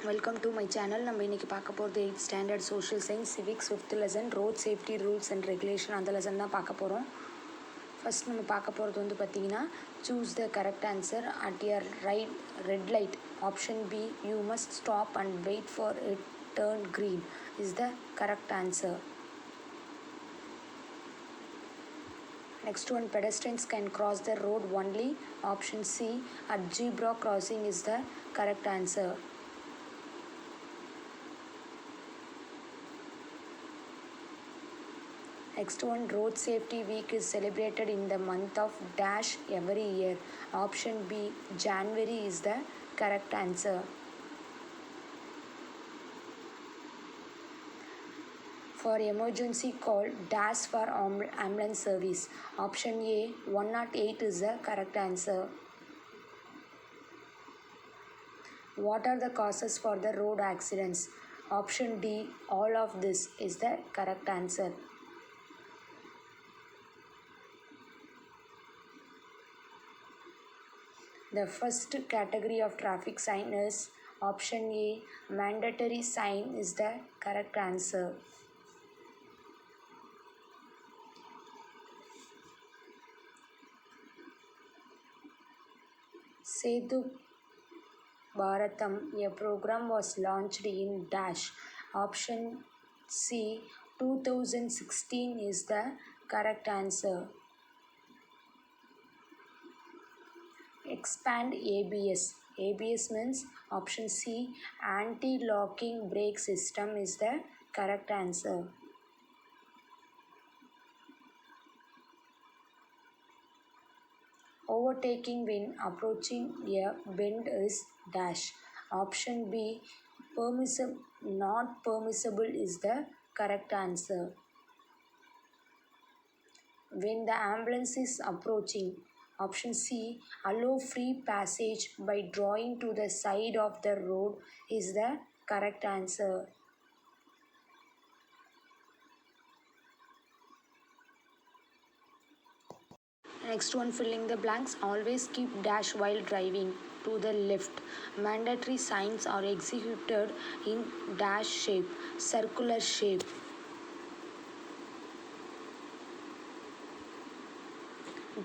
Welcome to my channel. நம்ம இன்றைக்கி பார்க்க போகிறது 8th standard social science civics 5th lesson road safety rules and regulation. அந்த lesson தான் பார்க்க போகிறோம். ஃபஸ்ட் நம்ம பார்க்க போகிறது வந்து பார்த்திங்கன்னா, choose the correct answer at your red light. Option b, you must stop and wait for it turn green is the correct answer. Next one, pedestrians can cross the road only. Option C, at zebra crossing is the correct answer. Next one, road safety week is celebrated in the month of dash every year. Option B, January is the correct answer. For emergency call, dash for ambulance service. Option A, 108 is the correct answer. What are the causes for the road accidents? Option D, all of this is the correct answer. The first category of traffic sign is option A, mandatory sign is the correct answer. Setu Bharatam, a program was launched in dash. Option C, 2016 is the correct answer. Expand ABS. ABS means option C, anti-locking brake system is the correct answer. Overtaking when approaching a bend is dash. Option B, not permissible is the correct answer. When the ambulance is approaching. Option C, allow free passage by drawing to the side of the road is the correct answer. Next one, filling the blanks. Always keep dash while driving. To the left. Mandatory signs are executed in dash shape, circular shape.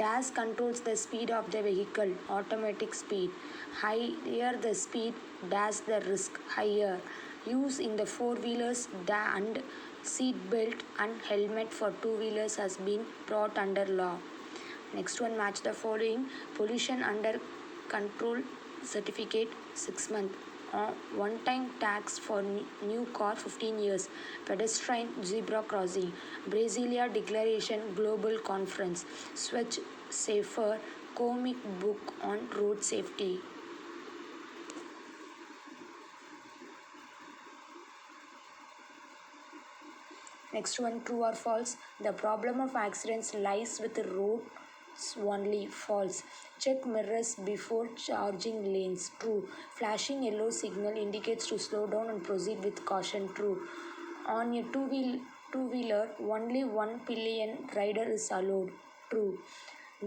Dash controls the speed of the vehicle, automatic speed. Higher the speed, dash the risk higher. Use in the four-wheelers and seat belt and helmet for two-wheelers has been brought under law. Next one, match the following. Pollution under control certificate 6 months. One-time tax for new car 15 years. Pedestrian zebra crossing. Brasilia Declaration Global Conference. Switch Safer comic book on road safety. Next one, true or false. The problem of accidents lies with the roads only. False. Check mirrors before charging lanes. True. Flashing yellow signal indicates to slow down and proceed with caution. True. On a two-wheeler, only one pillion rider is allowed. True.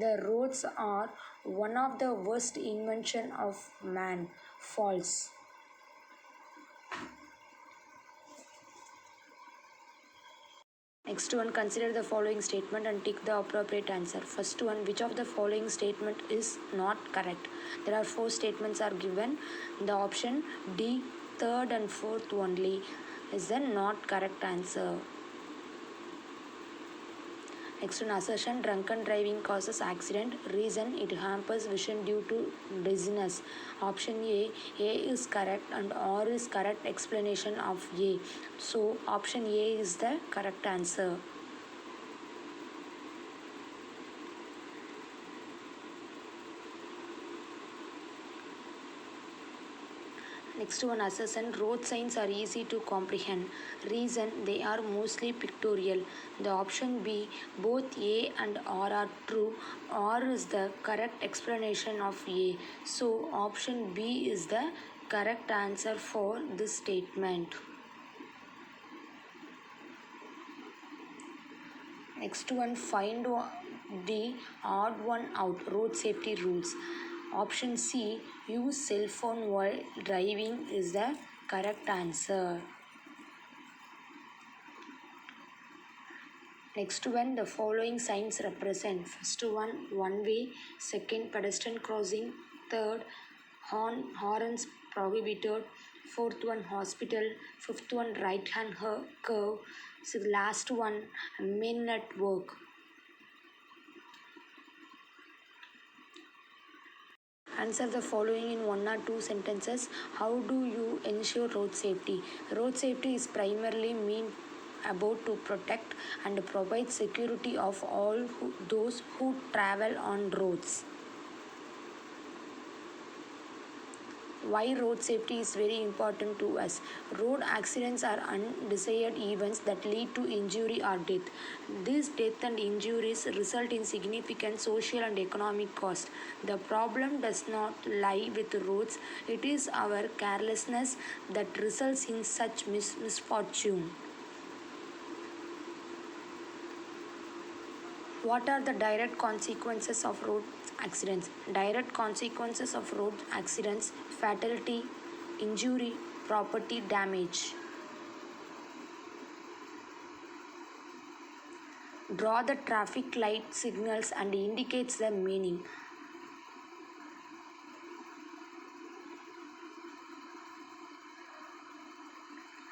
The roads are one of the worst invention of man. False. Next one, consider the following statement and tick the appropriate answer. First one, which of the following statement is not correct? There are 4 statements are given. The option D, third and fourth only is the not correct answer. Next one, assertion drunken driving causes accident. Reason, it hampers vision due to dizziness. Option A is correct and R is correct explanation of A. So option A is the correct answer. Next one, assertion road signs are easy to comprehend. Reason, they are mostly pictorial. The option B, both A and R are true. R is the correct explanation of A. So option B is the correct answer for this statement. Next one, find the odd one out. Road safety rules. Option C, use cell phone while driving is the Correct answer. Next one, the following signs represent. First one, one way. Second, pedestrian crossing. Third, horns prohibited. Fourth one, hospital. Fifth one, right hand curve. So the last one, men at work. Answer the following in one or two sentences. How do you ensure road safety? Road safety is primarily mean about to protect and provide security of all those who travel on roads. Why road safety is very important to us? Road accidents are undesired events that lead to injury or death. These death and injuries result in significant social and economic cost. The problem does not lie with roads, it is our carelessness that results in such misfortune. What are the direct consequences of road accidents? Direct consequences of road accidents: fatality, injury, property damage. Draw the traffic light signals and indicates the meaning.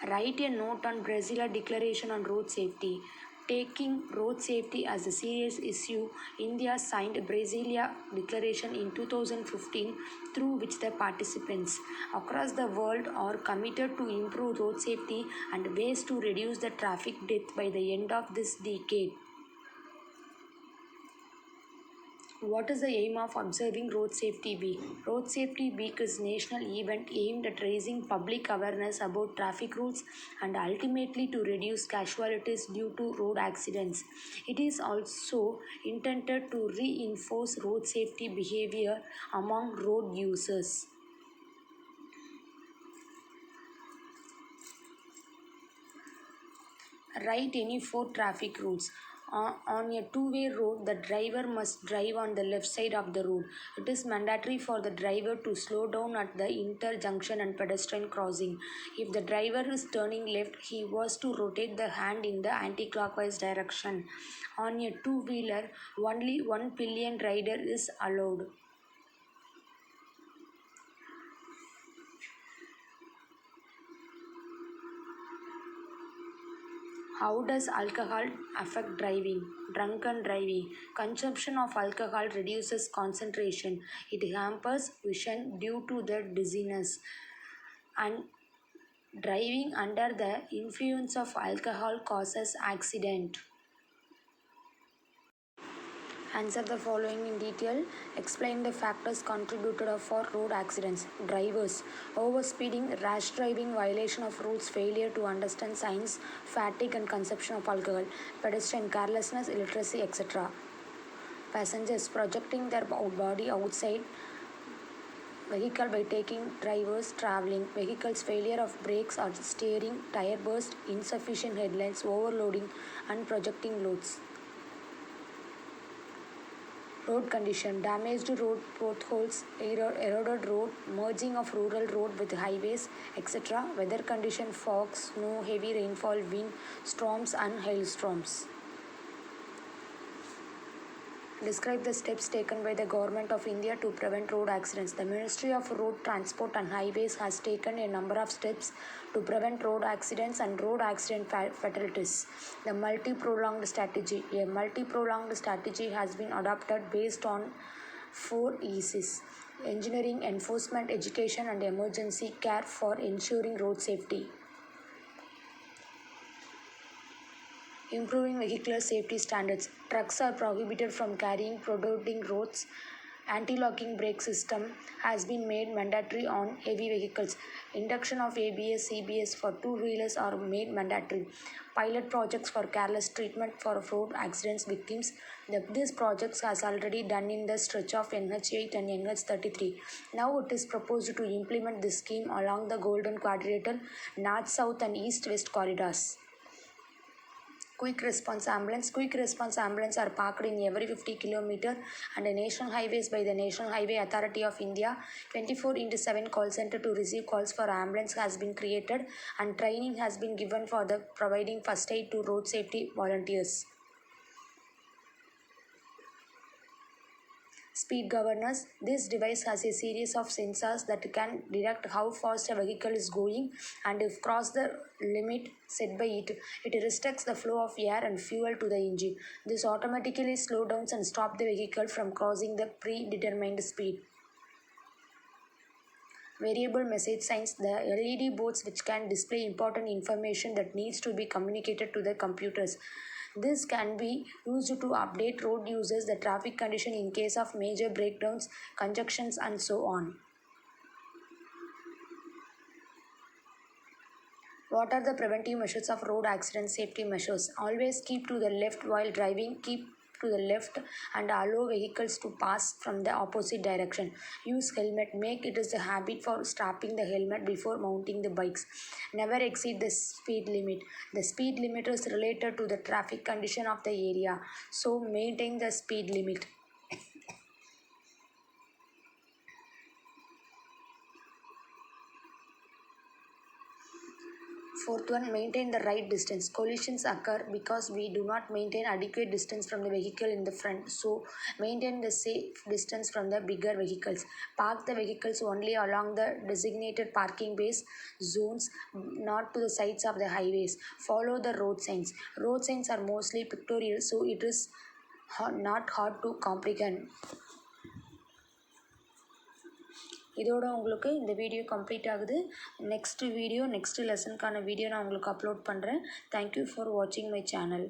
Write a note on Brasilia Declaration on Road Safety. Taking road safety as a serious issue, India signed Brasilia Declaration in 2015, through which the participants across the world are committed to improve road safety and ways to reduce the traffic death by the end of this decade. What is the aim of observing Road Safety Week? Road Safety Week is a national event aimed at raising public awareness about traffic rules and ultimately to reduce casualties due to road accidents. It is also intended to reinforce road safety behavior among road users. Write any four traffic rules. On a two-way road, the driver must drive on the left side of the road. It is mandatory for the driver to slow down at the interjunction and pedestrian crossing. If the driver is turning left, he was to rotate the hand in the anti-clockwise direction. On a two-wheeler, only one pillion rider is allowed. How does alcohol affect driving? Drunken driving. Consumption of alcohol reduces concentration. It hampers vision due to the dizziness. And driving under the influence of alcohol causes accident. Answer the following in detail. Explain the factors contributed for road accidents. Drivers: overspeeding, rash driving, violation of rules, failure to understand signs, fatigue and consumption of alcohol. Pedestrian: carelessness, illiteracy, etc. Passengers: projecting their body outside vehicle by taking drivers traveling. Vehicles: failure of brakes or steering, tire burst, insufficient headlights, overloading and projecting loads. Road condition: damaged road, potholes, eroded road, merging of rural road with highways, etc. Weather condition: fog, snow, heavy rainfall, wind, storms and hailstorms. Describe the steps taken by the Government of India to prevent road accidents. The Ministry of Road Transport and Highways has taken a number of steps to prevent road accidents and road accident fatalities. The multi-pronged strategy. A multi-pronged strategy has been adopted based on 4 ECs: engineering, enforcement, education and emergency care for ensuring road safety. Improving vehicular safety standards. Trucks are prohibited from carrying protruding roads. Anti-locking brake system has been made mandatory on heavy vehicles. Induction of ABS, CBS for two-wheelers are made mandatory. Pilot projects for careless treatment for road accidents victims. These projects has already done in the stretch of NH8 and NH33. Now it is proposed to implement this scheme along the Golden Quadrilateral, North-South and East-West corridors. Quick response ambulance. Quick response ambulance are parked in every 50 km and national highways by the National Highway Authority of India. 24/7 call center to receive calls for ambulance has been created and training has been given for the providing first aid to road safety volunteers. Speed governors. This device has a series of sensors that can detect how fast a vehicle is going, and if cross the limit set by it, it restricts the flow of air and fuel to the engine. This automatically slows down and stops the vehicle from crossing the predetermined speed. Variable message signs. The LED boards which can display important information that needs to be communicated to the computers. This can be used to update road users the traffic condition in case of major breakdowns, conjunctions and so on. What are the preventive measures of road accident safety measures? Always keep to the left while driving. Keep to the left and allow vehicles to pass from the opposite direction. Use helmet. Make it as a habit for strapping the helmet before mounting the bikes. Never exceed the speed limit. The speed limit is related to the traffic condition of the area, so maintain the speed limit. Fourth one, maintain the right distance. Collisions occur because we do not maintain adequate distance from the vehicle in the front. So maintain the safe distance from the bigger vehicles. Park the vehicles only along the designated parking base zones, not to the sides of the highways. Follow the road signs. Road signs are mostly pictorial, so it is not hard to comprehend. இதோட உங்களுக்கு இந்த video complete ஆகுது. Next லெசனுக்கான video நான் உங்களுக்கு upload பண்ணுறேன். Thank you for வாட்சிங் my channel.